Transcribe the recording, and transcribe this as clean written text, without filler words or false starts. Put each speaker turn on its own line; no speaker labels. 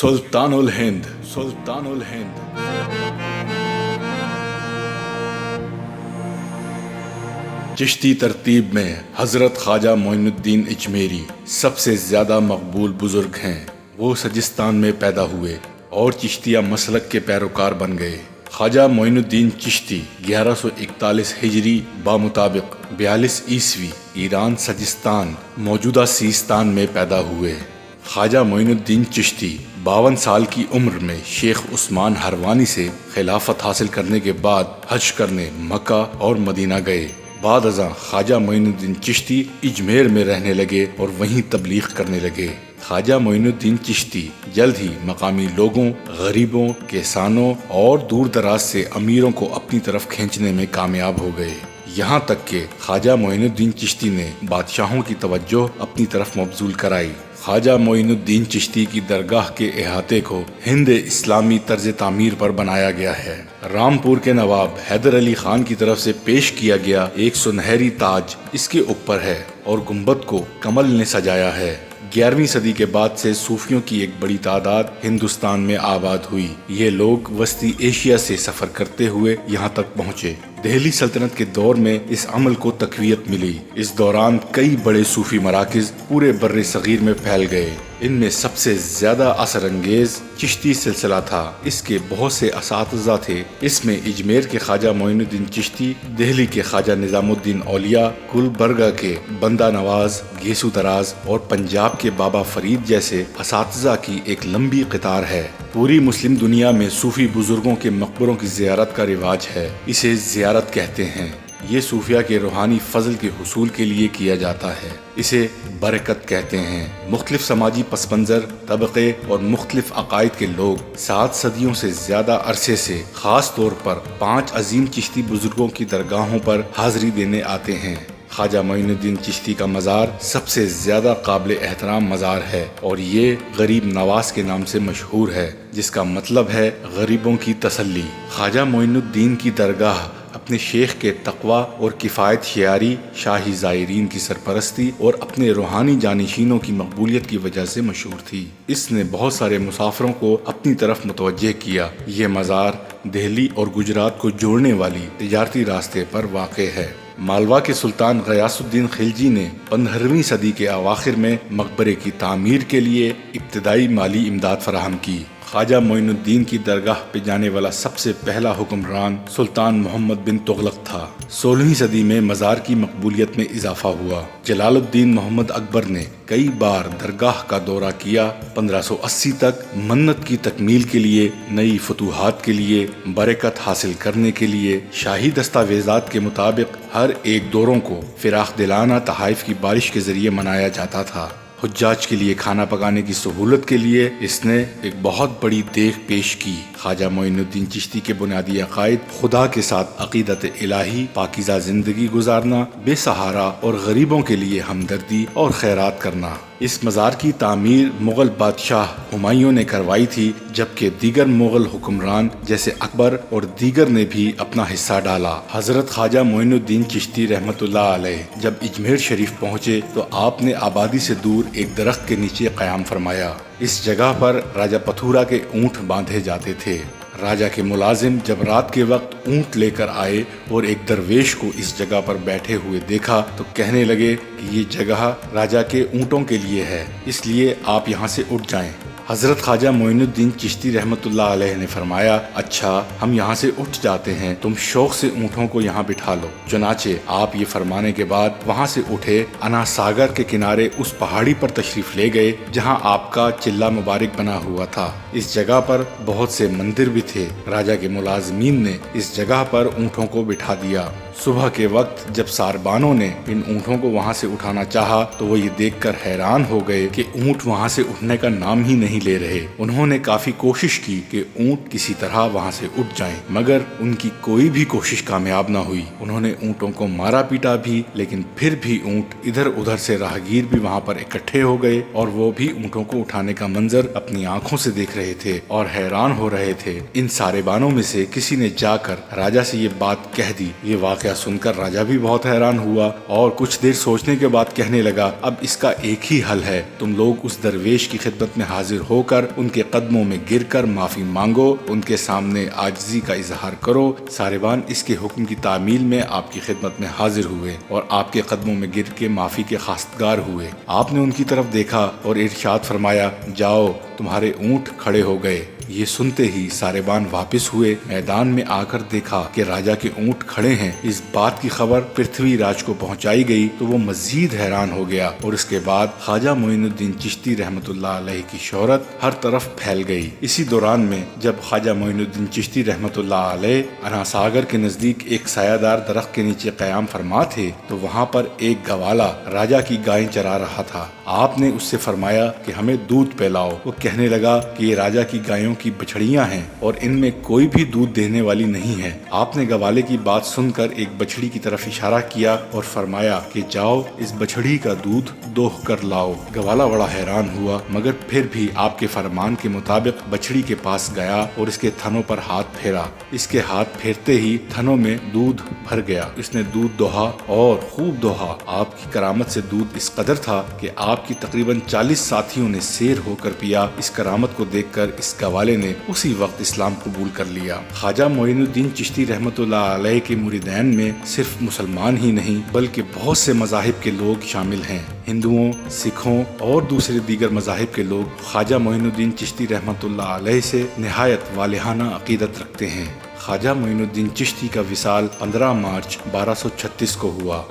सुल्तानुल हिंद, सुल्तानुल हिंद। चिश्ती तरतीब में हज़रत ख्वाजा मोइनुद्दीन इजमेरी सबसे ज़्यादा मकबूल बुज़ुर्ग हैं। वो सजिस्तान में पैदा हुए और चिश्तिया मसलक के पैरोकार बन गए। ख्वाजा मोइनुद्दीन चिश्ती 1141 हिजरी बामुताबिक 42 ईस्वी ईरान सजिस्तान मौजूदा सीस्तान में पैदा हुए। ख्वाजा मोइनुद्दीन चिश्ती 52 साल की उम्र में शेख उस्मान हरवानी से खिलाफत हासिल करने के बाद हज करने मक्का और मदीना गए। बाद अज़ां ख्वाजा मोइनुद्दीन चिश्ती इजमेर में रहने लगे और वहीं तबलीग करने लगे। ख्वाजा मोइनुद्दीन चिश्ती जल्द ही मकामी लोगों, गरीबों, किसानों और दूर दराज से अमीरों को अपनी तरफ खींचने में कामयाब हो गए। यहाँ तक कि ख्वाजा मोइनुद्दीन चिश्ती ने बादशाहों की तवज्जो अपनी तरफ मबजूल कराई। ख्वाजा मोइनुद्दीन चिश्ती की दरगाह के अहाते को हिंद इस्लामी तर्ज तामीर पर बनाया गया है। रामपुर के नवाब हैदर अली खान की तरफ से पेश किया गया एक सुनहरी ताज इसके ऊपर है और गुंबद को कमल ने सजाया है। 11वीं सदी के बाद से सूफियों की एक बड़ी तादाद हिंदुस्तान में आबाद हुई। ये लोग वस्ती एशिया से सफर करते हुए यहाँ तक पहुँचे। दिल्ली सल्तनत के दौर में इस अमल को तकवीयत मिली। इस दौरान कई बड़े सूफी मराकिज पूरे बर्रे सगीर में फैल गए। इनमें सबसे ज्यादा असर अंगेज चिश्ती सिलसिला था। इसके बहुत से असातिज़ा थे। इसमें इजमेर के ख्वाजा मोइनुद्दीन चिश्ती, दिल्ली के ख्वाजा निजामुद्दीन औलिया, गुलबर्गा के बंदा नवाज, गेसू दराज और पंजाब के बाबा फरीद जैसे असातिज़ा की एक लंबी कतार है। पूरी मुस्लिम दुनिया में सूफी बुजुर्गों के मकबरों की ज़ियारत का रिवाज है। इसे ज़ियारत कहते हैं। ये सूफिया के रूहानी फजल के हुसूल के लिए किया जाता है। इसे बरकत कहते हैं। मुख्तलिफ समाजी पस मंज़र, तबक़े और मुख्तलिफ अकायद के लोग 7 सदियों से ज़्यादा अरसे से ख़ास तौर पर 5 अजीम चिश्ती बुजुर्गों की दरगाहों पर हाज़िरी देने आते हैं। ख्वाजा मोइनुद्दीन चिश्ती का मज़ार सबसे ज़्यादा काबिल एहतराम मज़ार है और ये गरीब नवाज के नाम से मशहूर है, जिसका मतलब है गरीबों की तसल्ली। ख्वाजा मोइनुद्दीन की दरगाह अपने शेख के तकवा और किफ़ायत शियारी, शाही ज़ायरीन की सरपरस्ती और अपने रूहानी जानिशीनों की मकबूलियत की वजह से मशहूर थी। इसने बहुत सारे मुसाफिरों को अपनी तरफ मुतवज्जे किया। ये मज़ार दिल्ली और गुजरात को जोड़ने वाली तिजारती रास्ते पर वाक़ है। मालवा के सुल्तान गयासुद्दीन खिलजी ने 15वीं सदी के अवाखिर में मकबरे की तामीर के लिए इब्तदाई माली इमदाद फराहम की। ख्वाजा मोइनुद्दीन की दरगाह पे जाने वाला सबसे पहला हुक्मरान सुल्तान मोहम्मद बिन तुगलक था। 16वीं सदी में मज़ार की मकबूलियत में इजाफा हुआ। जलालुद्दीन मोहम्मद अकबर ने कई बार दरगाह का दौरा किया। 1580 तक मन्नत की तकमील के लिए, नई फतूहात के लिए, बरकत हासिल करने के लिए शाही दस्तावेजात के मुताबिक हर एक दौरों को फिराख दिलाना तहाइफ की बारिश के जरिए मनाया जाता था। हुज्जाज के लिए खाना पकाने की सहूलत के लिए इसने एक बहुत बड़ी देख पेश की। ख्वाजा मोइनुद्दीन चिश्ती के बुनियादी अकायद खुदा के साथ अकीदत इलाही, पाकीज़ा जिंदगी गुजारना, बेसहारा और गरीबों के लिए हमदर्दी और खैरात करना। इस मज़ार की तामीर मुग़ल बादशाह हुमायूं ने करवाई थी, जबकि दीगर मुग़ल हुक्मरान जैसे अकबर और दीगर ने भी अपना हिस्सा डाला। हज़रत ख्वाजा मोइनुद्दीन चिश्ती रहमतुल्लाह अलैह जब इजमेर शरीफ पहुँचे तो आपने आबादी से दूर एक दरख्त के नीचे क़याम फरमाया। इस जगह पर राजा पथूरा के ऊँट बांधे जाते थे। राजा के मुलाजिम जब रात के वक्त ऊँट लेकर आए और एक दरवेश को इस जगह पर बैठे हुए देखा तो कहने लगे कि ये जगह राजा के ऊँटों के लिए है, इसलिए आप यहाँ से उठ जाएं। हज़रत ख्वाजा मोइनुद्दीन चिश्ती रहमतुल्लाह अलैह ने फरमाया, अच्छा हम यहाँ से उठ जाते हैं, तुम शौक से ऊँटों को यहाँ बिठा लो। चुनाचे आप ये फरमाने के बाद वहाँ से उठे, अना सागर के किनारे उस पहाड़ी पर तशरीफ़ ले गए जहाँ आपका चिल्ला मुबारक बना हुआ था। इस जगह पर बहुत से मंदिर भी थे। राजा के मुलाजमीन ने इस जगह पर ऊँटों को बिठा दिया। सुबह के वक्त जब सारबानों ने इन ऊँटों को वहाँ से उठाना चाहा तो वो ये देखकर हैरान हो गए कि ऊँट वहाँ से उठने का नाम ही नहीं ले रहे। उन्होंने काफी कोशिश की कि ऊँट किसी तरह वहाँ से उठ जाएं, मगर उनकी कोई भी कोशिश कामयाब न हुई। उन्होंने ऊँटों को मारा पीटा भी, लेकिन फिर भी ऊँट इधर उधर से राहगीर भी वहाँ पर इकट्ठे हो गए और वो भी ऊँटों को उठाने का मंजर अपनी आंखों से देख रहे थे और हैरान हो रहे थे। इन सारेबानों में से किसी ने जाकर राजा से ये बात कह दी। ये वाक़या वाकया सुनकर राजा भी बहुत हैरान हुआ और कुछ देर सोचने के बाद कहने लगा, अब इसका एक ही हल है, तुम लोग उस दरवेश की खिदमत में हाजिर होकर उनके कदमों में गिरकर माफी मांगो, उनके सामने आजिजी का इजहार करो। सारेबान इसके हुक्म की तामील में आपकी खिदमत में हाजिर हुए और आपके कदमों में गिर के माफी के खास्तगार हुए। आपने उनकी तरफ देखा और इरशाद फरमाया, जाओ तुम्हारे ऊंट खड़े हो गए। ये सुनते ही सारेबान वापस हुए, मैदान में आकर देखा कि राजा के ऊंट खड़े हैं। इस बात की खबर पृथ्वी राज को पहुंचाई गई तो वो मजीद हैरान हो गया और इसके बाद ख्वाजा मोइनुद्दीन चिश्ती रहमतुल्लाह अलैह की शोहरत हर तरफ फैल गई। इसी दौरान में जब ख्वाजा मोइनुद्दीन चिश्ती रहमतुल्लाह अलैह अना सागर के नजदीक एक सायादार दरख्त के नीचे क़याम फरमा थे तो वहाँ पर एक गवाला राजा की गायें चरा रहा था। आपने उससे फरमाया कि हमें दूध पिलाओ। वो कहने लगा कि ये राजा की गायों की बछड़ियां हैं और इनमें कोई भी दूध देने वाली नहीं है। आपने गवाले की बात सुनकर एक बछड़ी की तरफ इशारा किया और फरमाया कि जाओ इस बछड़ी का दूध दोह कर लाओ। गवाला बड़ा हैरान हुआ मगर फिर भी आपके फरमान के मुताबिक बछड़ी के पास गया और इसके थनों पर हाथ फेरा। इसके हाथ फेरते ही थनों में दूध भर गया। इसने दूध दोहा और खूब दोहा। आपकी करामत से दूध इस कदर था कि आपकी तकरीबन 40 साथियों ने शेर होकर पिया। इस करामत को देखकर इस गवाले ने उसी वक्त इस्लाम कबूल कर लिया। ख्वाजा मोइनुद्दीन चिश्ती रहमतुल्लाह अलैह के मुरीदैन में सिर्फ मुसलमान ही नहीं बल्कि बहुत से मज़ाहिब के लोग शामिल हैं। हिंदुओं, सिखों और दूसरे दीगर मज़ाहिब के लोग ख्वाजा मोइनुद्दीन चिश्ती रहमतुल्लाह अलैह से निहायत वालिहाना अकीदत रखते हैं। ख्वाजा मोइनुद्दीन चिश्ती का विसाल 15 मार्च 1236 को हुआ।